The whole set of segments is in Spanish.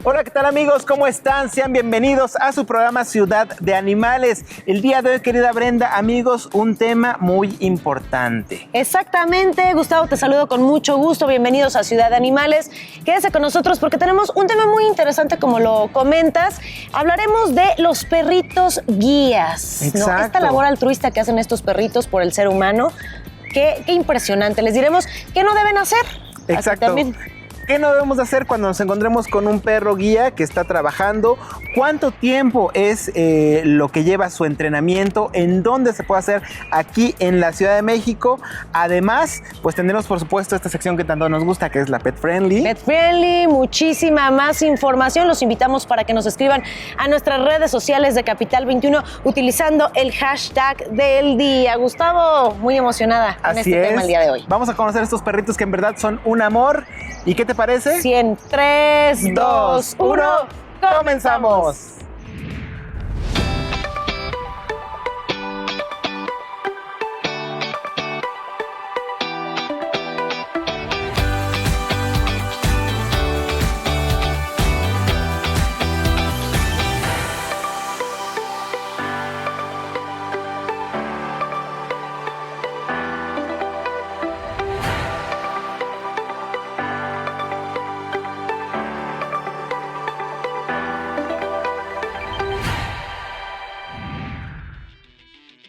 Hola, ¿qué tal amigos? ¿Cómo están? Sean bienvenidos a su programa Ciudad de Animales. El día de hoy, querida Brenda, amigos, un tema muy importante. Exactamente, Gustavo, te saludo con mucho gusto. Bienvenidos a Ciudad de Animales. Quédese con nosotros porque tenemos un tema muy interesante, como lo comentas. Hablaremos de los perritos guías, Exacto. ¿no? Esta labor altruista que hacen estos perritos por el ser humano. Qué impresionante. Les diremos qué no deben hacer. Exacto. ¿Qué no debemos de hacer cuando nos encontremos con un perro guía que está trabajando? ¿Cuánto tiempo es lo que lleva su entrenamiento? ¿En dónde se puede hacer? Aquí en la Ciudad de México. Además, pues tendremos por supuesto esta sección que tanto nos gusta, que es la Pet Friendly. Pet Friendly, muchísima más información. Los invitamos para que nos escriban a nuestras redes sociales de Capital 21 utilizando el hashtag del día. Gustavo, muy emocionada con este tema el día de hoy. Vamos a conocer estos perritos que en verdad son un amor. ¿Y qué te parece? 3, 2, 1, ¡comenzamos!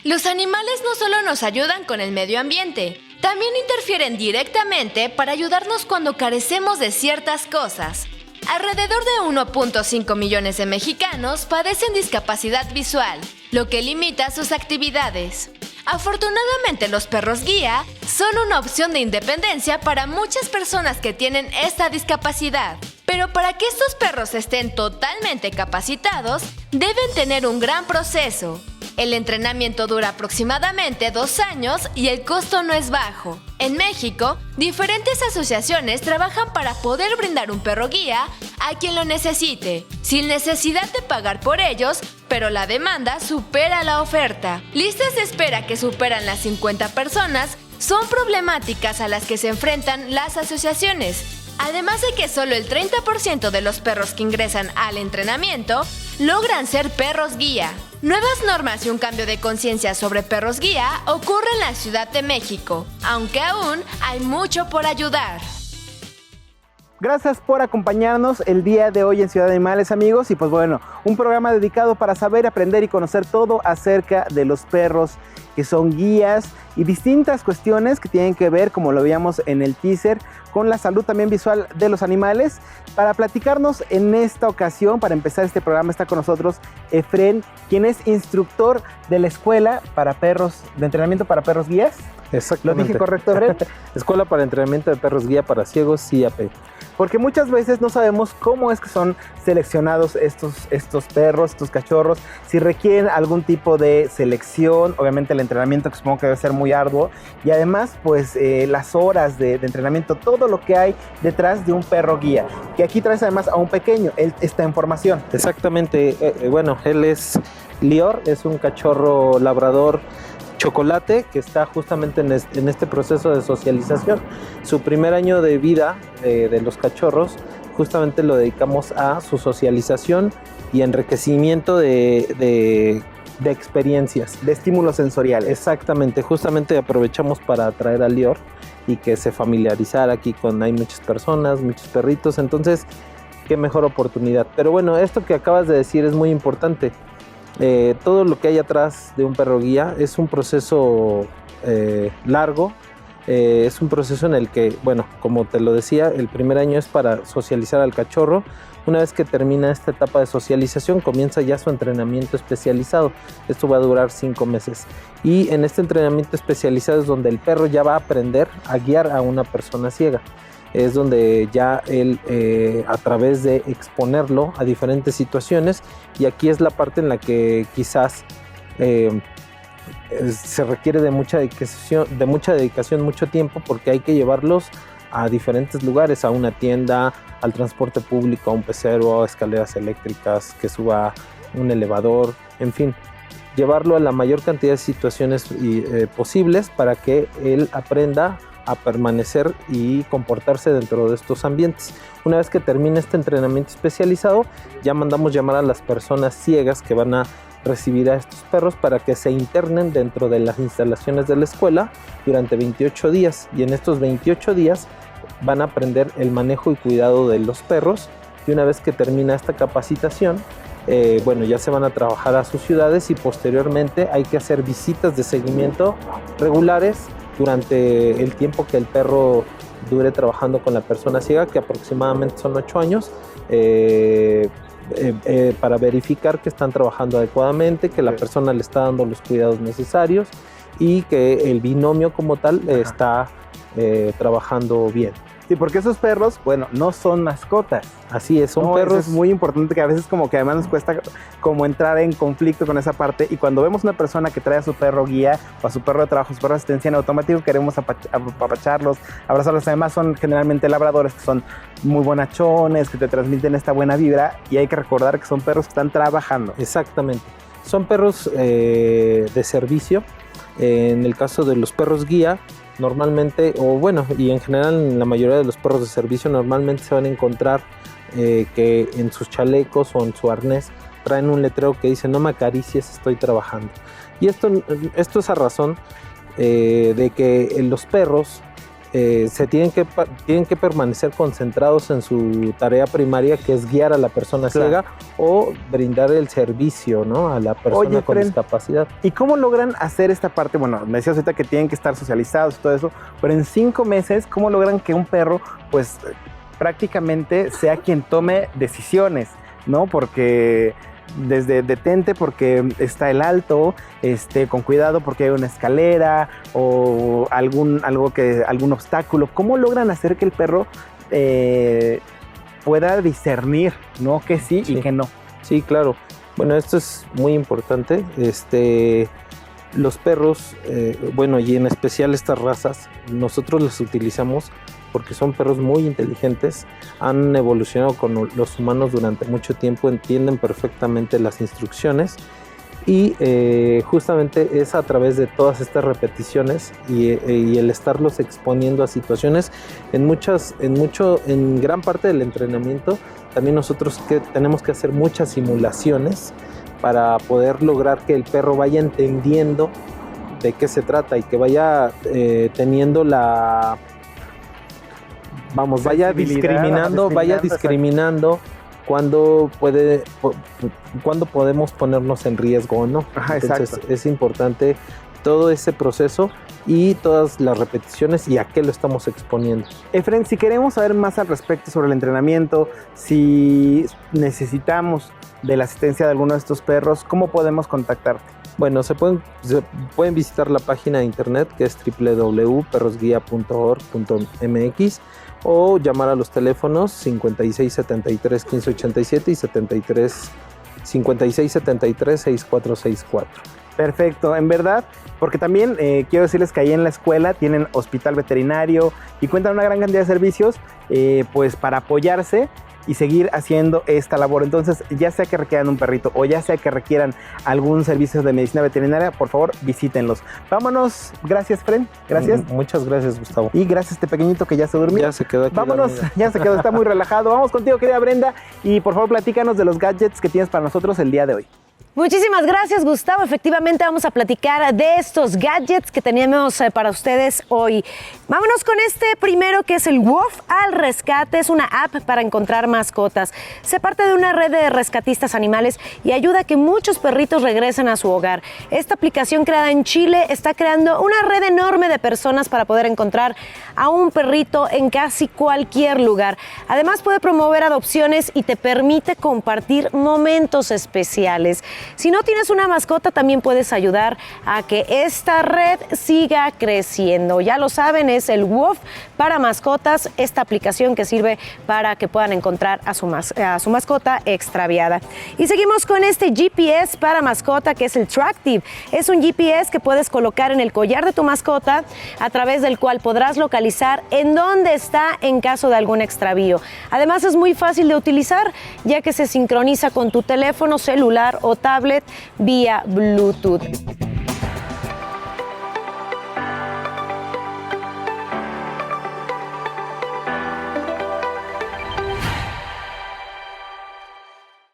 Los animales no solo nos ayudan con el medio ambiente, también interfieren directamente para ayudarnos cuando carecemos de ciertas cosas. Alrededor de 1.5 millones de mexicanos padecen discapacidad visual, lo que limita sus actividades. Afortunadamente, los perros guía son una opción de independencia para muchas personas que tienen esta discapacidad. Pero para que estos perros estén totalmente capacitados, deben tener un gran proceso. El entrenamiento dura aproximadamente 2 años y el costo no es bajo. En México, diferentes asociaciones trabajan para poder brindar un perro guía a quien lo necesite, sin necesidad de pagar por ellos, pero la demanda supera la oferta. Listas de espera que superan las 50 personas son problemáticas a las que se enfrentan las asociaciones. Además de que solo el 30% de los perros que ingresan al entrenamiento logran ser perros guía. Nuevas normas y un cambio de conciencia sobre perros guía ocurre en la Ciudad de México, aunque aún hay mucho por ayudar. Gracias por acompañarnos el día de hoy en Ciudad de Animales, amigos. Y pues bueno, un programa dedicado para saber, aprender y conocer todo acerca de los perros que son guías y distintas cuestiones que tienen que ver, como lo veíamos en el teaser, con la salud también visual de los animales. Para platicarnos en esta ocasión, para empezar este programa, está con nosotros Efren, quien es instructor de la Escuela para Perros, de Entrenamiento para Perros Guías. Exactamente. ¿Lo dije correcto, Efren? Escuela para Entrenamiento de Perros Guía para Ciegos, CIAP. Porque muchas veces no sabemos cómo es que son seleccionados estos perros, estos cachorros, si requieren algún tipo de selección, obviamente el entrenamiento que supongo que debe ser muy arduo, y además pues las horas de entrenamiento, todo lo que hay detrás de un perro guía, que aquí traes además a un pequeño, él está en formación. Exactamente, bueno, él es Lior, es un cachorro labrador chocolate que está justamente en este proceso de socialización. Su primer año de vida de los cachorros justamente lo dedicamos a su socialización y enriquecimiento de experiencias. De estímulos sensoriales. Exactamente, justamente aprovechamos para traer a Lior y que se familiarizara aquí con hay muchas personas, muchos perritos, entonces qué mejor oportunidad. Pero bueno, esto que acabas de decir es muy importante. Todo lo que hay atrás de un perro guía es un proceso largo, es un proceso en el que, bueno, como te lo decía, el primer año es para socializar al cachorro. Una vez que termina esta etapa de socialización, comienza ya su entrenamiento especializado. Esto va a durar 5 meses. Y en este entrenamiento especializado es donde el perro ya va a aprender a guiar a una persona ciega. Es donde ya él, a través de exponerlo a diferentes situaciones, y aquí es la parte en la que quizás se requiere de mucha dedicación, mucho tiempo, porque hay que llevarlos a diferentes lugares, a una tienda, al transporte público, a un pecero, a escaleras eléctricas, que suba un elevador, en fin, llevarlo a la mayor cantidad de situaciones posibles para que él aprenda a permanecer y comportarse dentro de estos ambientes. Una vez que termine este entrenamiento especializado, ya mandamos llamar a las personas ciegas que van a recibir a estos perros para que se internen dentro de las instalaciones de la escuela durante 28 días. Y en estos 28 días van a aprender el manejo y cuidado de los perros. Y una vez que termina esta capacitación, ya se van a trabajar a sus ciudades y posteriormente hay que hacer visitas de seguimiento regulares durante el tiempo que el perro dure trabajando con la persona ciega, que aproximadamente son 8 años, para verificar que están trabajando adecuadamente, que la persona le está dando los cuidados necesarios y que el binomio como tal está trabajando bien. Sí, porque esos perros, no son mascotas. Así es, son perros. Eso es muy importante, que a veces como que además nos cuesta como entrar en conflicto con esa parte, y cuando vemos una persona que trae a su perro guía o a su perro de trabajo, su perro de asistencia, en automático queremos apapacharlos, abrazarlos. Además son generalmente labradores que son muy bonachones, que te transmiten esta buena vibra, y hay que recordar que son perros que están trabajando. Exactamente, son perros de servicio. En el caso de los perros guía, normalmente, y en general en la mayoría de los perros de servicio, normalmente se van a encontrar que en sus chalecos o en su arnés traen un letrero que dice: no me acaricies, estoy trabajando. Y esto es a razón de que los perros tienen que permanecer concentrados en su tarea primaria, que es guiar a la persona ciega o brindar el servicio, ¿no?, a la persona con discapacidad. ¿Y cómo logran hacer esta parte? Bueno, me decías ahorita que tienen que estar socializados y todo eso, pero en 5 meses, ¿cómo logran que un perro, pues, prácticamente sea quien tome decisiones, ¿no? Porque desde detente porque está el alto, con cuidado porque hay una escalera o algún obstáculo. ¿Cómo logran hacer que el perro pueda discernir, ¿no?, que sí y que no? Sí, claro. Bueno, esto es muy importante. Los perros, y en especial estas razas, nosotros los utilizamos porque son perros muy inteligentes, han evolucionado con los humanos durante mucho tiempo, entienden perfectamente las instrucciones y justamente es a través de todas estas repeticiones y el estarlos exponiendo a situaciones en gran parte del entrenamiento. También nosotros tenemos que hacer muchas simulaciones para poder lograr que el perro vaya entendiendo de qué se trata y que vaya teniendo vaya discriminando cuándo podemos ponernos en riesgo o no. Entonces es importante todo ese proceso y todas las repeticiones y a qué lo estamos exponiendo. Efren, si queremos saber más al respecto sobre el entrenamiento, si necesitamos de la asistencia de alguno de estos perros, ¿cómo podemos contactarte? Bueno, se pueden visitar la página de internet, que es www.perrosguia.org.mx, o llamar a los teléfonos 5673-1587 y 5673-6464. Perfecto, en verdad, porque también quiero decirles que ahí en la escuela tienen hospital veterinario y cuentan una gran cantidad de servicios pues para apoyarse y seguir haciendo esta labor. Entonces, ya sea que requieran un perrito o ya sea que requieran algún servicio de medicina veterinaria, por favor, visítenlos. Vámonos. Gracias, Fren. Gracias. Muchas gracias, Gustavo. Y gracias a este pequeñito que ya se durmió. Ya se quedó aquí. Vámonos. Ya se quedó, está muy relajado. Vamos contigo, querida Brenda. Y por favor, platícanos de los gadgets que tienes para nosotros el día de hoy. Muchísimas gracias, Gustavo. Efectivamente, vamos a platicar de estos gadgets que teníamos para ustedes hoy. Vámonos con este primero, que es el WOF al Rescate. Es una app para encontrar mascotas. Se parte de una red de rescatistas animales y ayuda a que muchos perritos regresen a su hogar. Esta aplicación, creada en Chile, está creando una red enorme de personas para poder encontrar a un perrito en casi cualquier lugar. Además, puede promover adopciones y te permite compartir momentos especiales. Si no tienes una mascota, también puedes ayudar a que esta red siga creciendo. Ya lo saben, es el WOF para mascotas, esta aplicación que sirve para que puedan encontrar a su mascota extraviada. Y seguimos con este GPS para mascota, que es el Tractive. Es un GPS que puedes colocar en el collar de tu mascota, a través del cual podrás localizar en dónde está en caso de algún extravío. Además, es muy fácil de utilizar, ya que se sincroniza con tu teléfono celular o tablet vía Bluetooth.